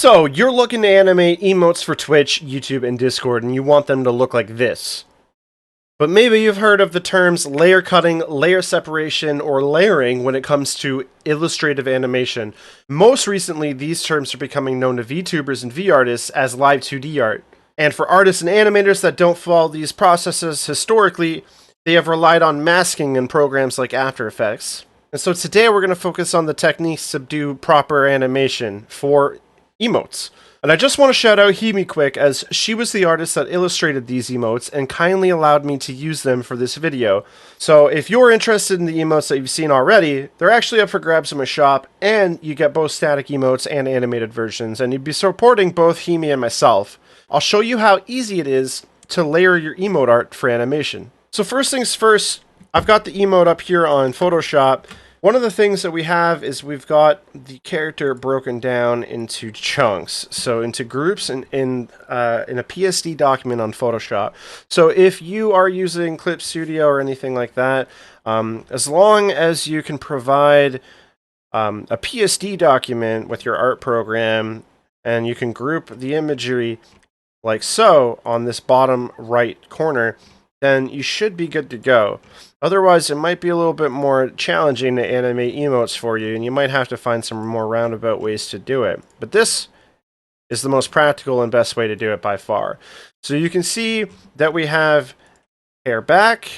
So, you're looking to animate emotes for Twitch, YouTube, and Discord, and you want them to look like this. But maybe you've heard of the terms layer cutting, layer separation, or layering when it comes to illustrative animation. Most recently, these terms are becoming known to VTubers and V-artists as live 2D art. And for artists and animators that don't follow these processes historically, they have relied on masking in programs like After Effects. And so today we're going to focus on the techniques to do proper animation for emotes. And I just want to shout out Himi quick, as she was the artist that illustrated these emotes and kindly allowed me to use them for this video. So if you're interested in the emotes that you've seen already, they're actually up for grabs in my shop, and you get both static emotes and animated versions, and you'd be supporting both Himi and myself. I'll show you how easy it is to layer your emote art for animation. So first things first, I've got the emote up here on Photoshop. One of the things that we have is we've got the character broken down into chunks, so into groups in a PSD document on Photoshop. So if you are using Clip Studio or anything like that, as long as you can provide a PSD document with your art program, and you can group the imagery like so on this bottom right corner, then you should be good to go. Otherwise, it might be a little bit more challenging to animate emotes for you, and you might have to find some more roundabout ways to do it. But this is the most practical and best way to do it by far. So you can see that we have hair back,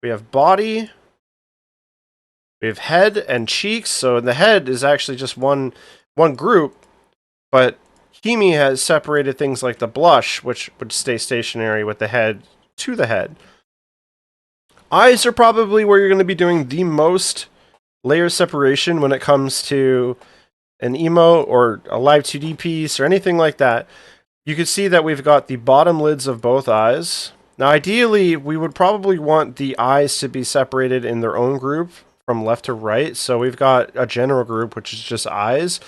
we have body, we have head and cheeks. So the head is actually just one group, but Himi has separated things like the blush, which would stay stationary with the head to the head. Eyes are probably where you're going to be doing the most layer separation when it comes to an emote or a live 2D piece or anything like that. You can see that we've got the bottom lids of both eyes. Now, ideally, we would probably want the eyes to be separated in their own group from left to right. So we've got a general group, which is just eyes.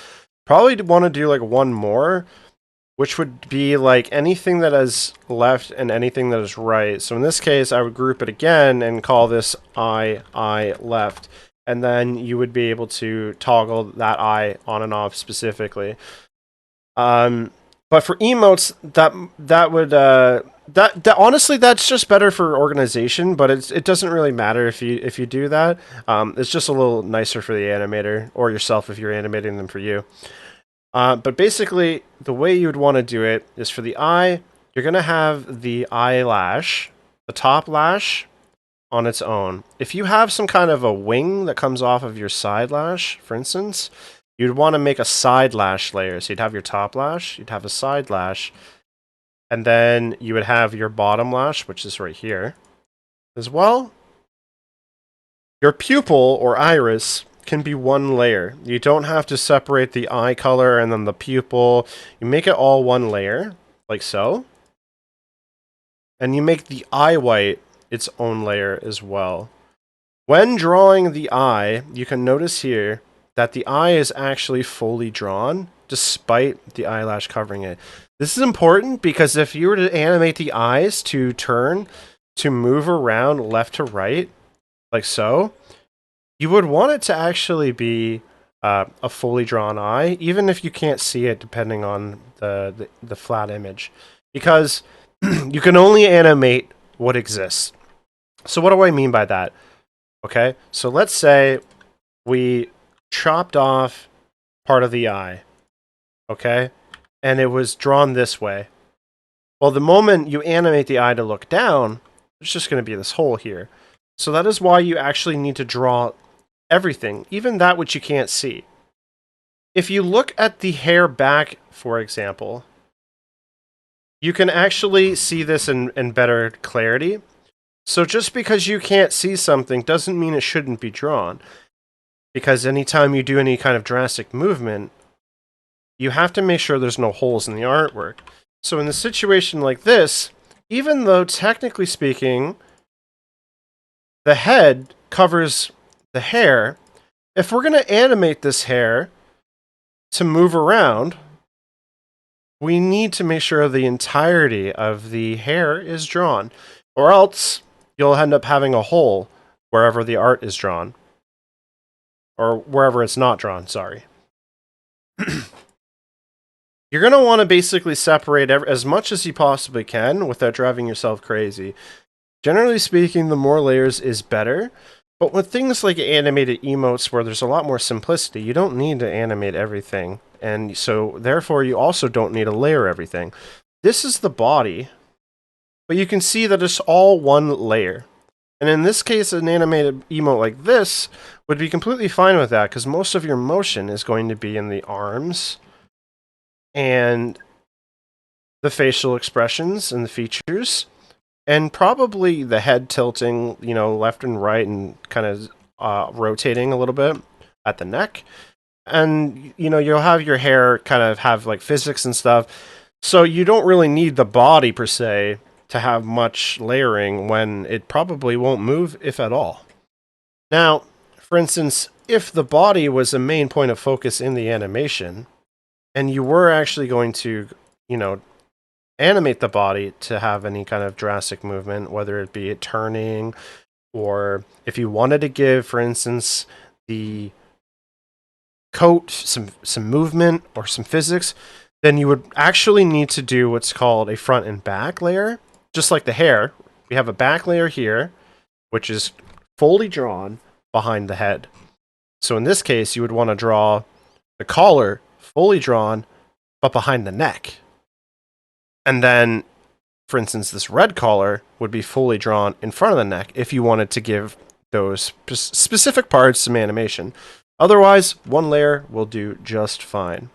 Probably want to do like one more, which would be like anything that is left and anything that is right. So in this case, I would group it again and call this eye left. And then you would be able to toggle that eye on and off specifically. But for emotes, that honestly, that's just better for organization, but it doesn't really matter if you do that. It's just a little nicer for the animator or yourself if you're animating them for you. But basically, the way you would want to do it is for the eye, you're going to have the eyelash, the top lash, on its own. If you have some kind of a wing that comes off of your side lash, for instance, you'd want to make a side lash layer. So you'd have your top lash, you'd have a side lash, and then you would have your bottom lash, which is right here, as well. Your pupil or iris can be one layer. You don't have to separate the eye color and then the pupil. You make it all one layer, like so. And you make the eye white its own layer as well. When drawing the eye, you can notice here that the eye is actually fully drawn, despite the eyelash covering it. This is important because if you were to animate the eyes to turn, to move around left to right, like so, you would want it to actually be a fully drawn eye, even if you can't see it depending on the flat image. Because you can only animate what exists. So what do I mean by that? Okay, so let's say we chopped off part of the eye, okay? And it was drawn this way. Well, the moment you animate the eye to look down, there's just going to be this hole here. So that is why you actually need to draw everything, even that which you can't see. If you look at the hair back, for example, you can actually see this in better clarity. So just because you can't see something doesn't mean it shouldn't be drawn. Because anytime you do any kind of drastic movement, you have to make sure there's no holes in the artwork. So in a situation like this, even though technically speaking, the head covers the hair, if we're going to animate this hair to move around, we need to make sure the entirety of the hair is drawn, or else you'll end up having a hole wherever the art is drawn, or wherever it's not drawn, sorry. You're going to want to basically separate as much as you possibly can without driving yourself crazy. Generally speaking, the more layers is better, but with things like animated emotes where there's a lot more simplicity, you don't need to animate everything, and so therefore you also don't need to layer everything. This is the body, but you can see that it's all one layer. And in this case, an animated emote like this would be completely fine with that, because most of your motion is going to be in the arms and the facial expressions and the features, and probably the head tilting, left and right and kind of rotating a little bit at the neck. And, you'll have your hair kind of have like physics and stuff. So you don't really need the body per se to have much layering when it probably won't move, if at all. Now, for instance, if the body was a main point of focus in the animation, and you were actually going to, animate the body to have any kind of drastic movement, whether it be it turning, or if you wanted to give, for instance, the coat some movement or some physics, then you would actually need to do what's called a front and back layer. Just like the hair, we have a back layer here, which is fully drawn behind the head. So in this case, you would want to draw the collar fully drawn, but behind the neck. And then, for instance, this red collar would be fully drawn in front of the neck if you wanted to give those specific parts some animation. Otherwise, one layer will do just fine.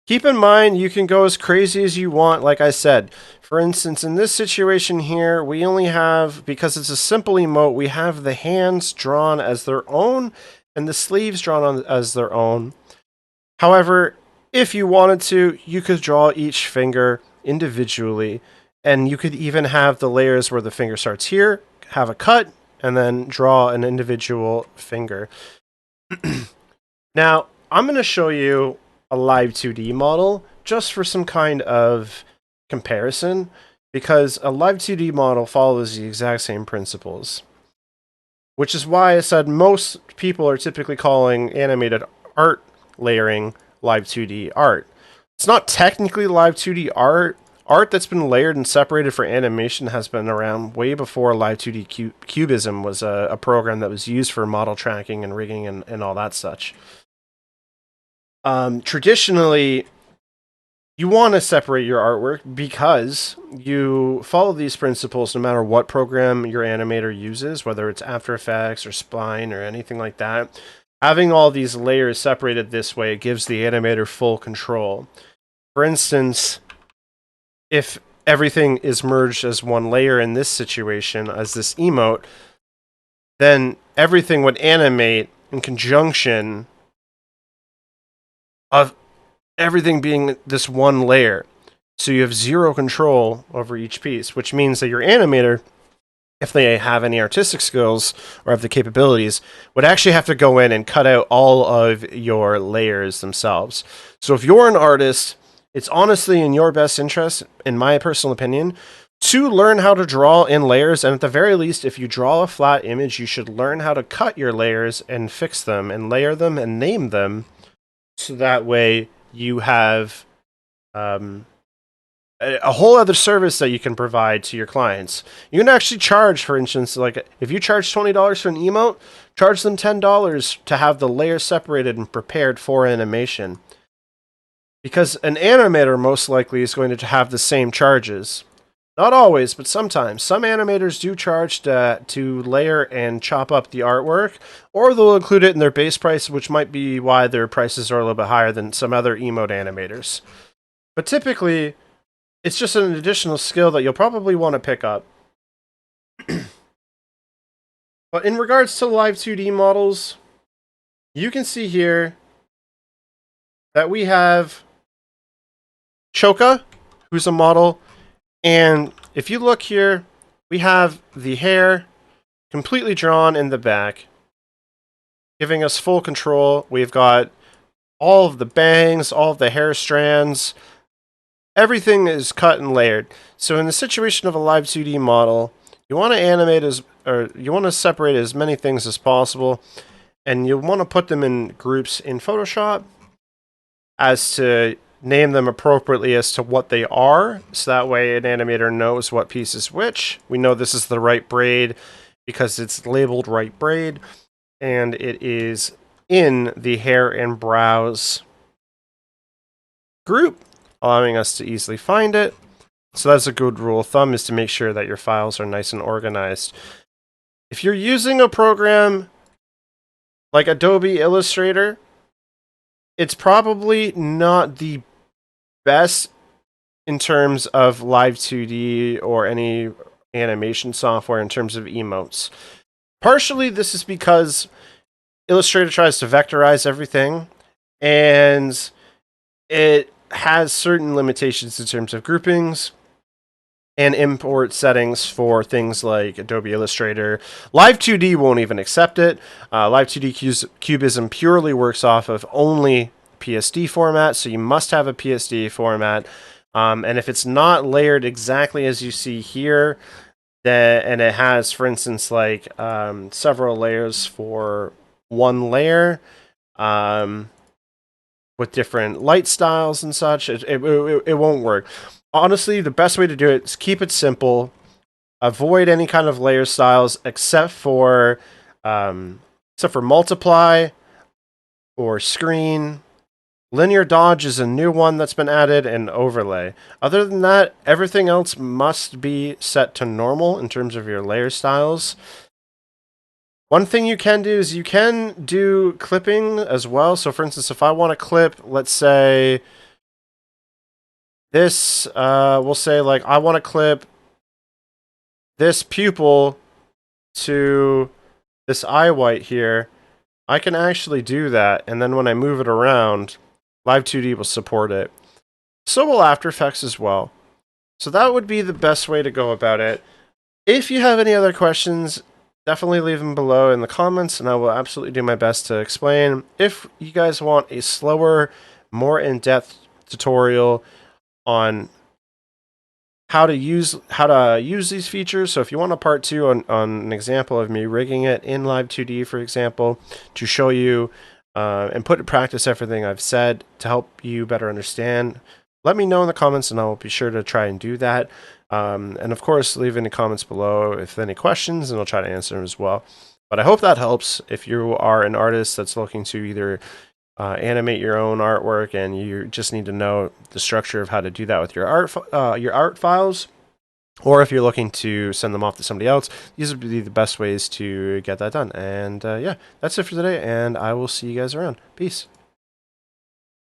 Keep in mind, you can go as crazy as you want, like I said. For instance, in this situation here, we only have, because it's a simple emote, we have the hands drawn as their own and the sleeves drawn as their own. However, if you wanted to, you could draw each finger individually, and you could even have the layers where the finger starts here, have a cut, and then draw an individual finger. Now, I'm going to show you a live 2D model just for some kind of comparison, because a live 2D model follows the exact same principles. Which is why I said most people are typically calling animated art layering live 2D art. It's not technically live 2D art. Art that's been layered and separated for animation has been around way before live 2D cubism was a program that was used for model tracking and rigging and all that such. Traditionally, you want to separate your artwork because you follow these principles no matter what program your animator uses, whether it's After Effects or Spline or anything like that. Having all these layers separated this way gives the animator full control. For instance, if everything is merged as one layer in this situation, as this emote, then everything would animate in conjunction of everything being this one layer. So you have zero control over each piece, which means that your animator, if they have any artistic skills or have the capabilities, would actually have to go in and cut out all of your layers themselves. So if you're an artist, it's honestly in your best interest, in my personal opinion, to learn how to draw in layers. And at the very least, if you draw a flat image, you should learn how to cut your layers and fix them and layer them and name them. So that way you have a whole other service that you can provide to your clients. You can actually charge, for instance, like if you charge $20 for an emote, charge them $10 to have the layers separated and prepared for animation. Because an animator most likely is going to have the same charges. Not always, but sometimes. Some animators do charge to layer and chop up the artwork, or they'll include it in their base price, which might be why their prices are a little bit higher than some other emote animators. But typically, it's just an additional skill that you'll probably want to pick up. But in regards to live 2D models, you can see here that we have Choka, who's a model. And if you look here, we have the hair completely drawn in the back, giving us full control. We've got all of the bangs, all of the hair strands. Everything is cut and layered. So in the situation of a live 2D model, you want to animate you want to separate as many things as possible, and you want to put them in groups in Photoshop. as to name them appropriately as to what they are, so that way an animator knows what piece is which. We know this is the right braid because it's labeled right braid, and it is in the hair and brows group, allowing us to easily find it. So that's a good rule of thumb, is to make sure that your files are nice and organized. If you're using a program like Adobe Illustrator, it's probably not the best in terms of Live 2D or any animation software in terms of emotes. Partially, this is because Illustrator tries to vectorize everything, and it has certain limitations in terms of groupings and import settings for things like Adobe Illustrator. Live 2D won't even accept it. Live 2D Cubism purely works off of only PSD format, so you must have a PSD format. And if it's not layered exactly as you see here, and it has, for instance, like several layers for one layer, with different light styles and such, it won't work. Honestly, the best way to do it is keep it simple. Avoid any kind of layer styles except for multiply or screen. Linear dodge is a new one that's been added, and overlay. Other than that, everything else must be set to normal in terms of your layer styles. One thing you can do is you can do clipping as well. So for instance, if I want to clip, let's say this, we'll say like I want to clip this pupil to this eye white here, I can actually do that, and then when I move it around, Live 2D will support it. So will After Effects as well. So that would be the best way to go about it. If you have any other questions, definitely leave them below in the comments, and I will absolutely do my best to explain. If you guys want a slower, more in-depth tutorial on how to use these features, so if you want a part 2 on an example of me rigging it in Live 2D, for example, to show you and put in practice everything I've said to help you better understand, let me know in the comments, and I will be sure to try and do that. And of course, leave any comments below if any questions, and I'll try to answer them as well. But I hope that helps if you are an artist that's looking to either animate your own artwork and you just need to know the structure of how to do that with your art files, or if you're looking to send them off to somebody else. These would be the best ways to get that done. And yeah, that's it for today, and I will see you guys around. Peace.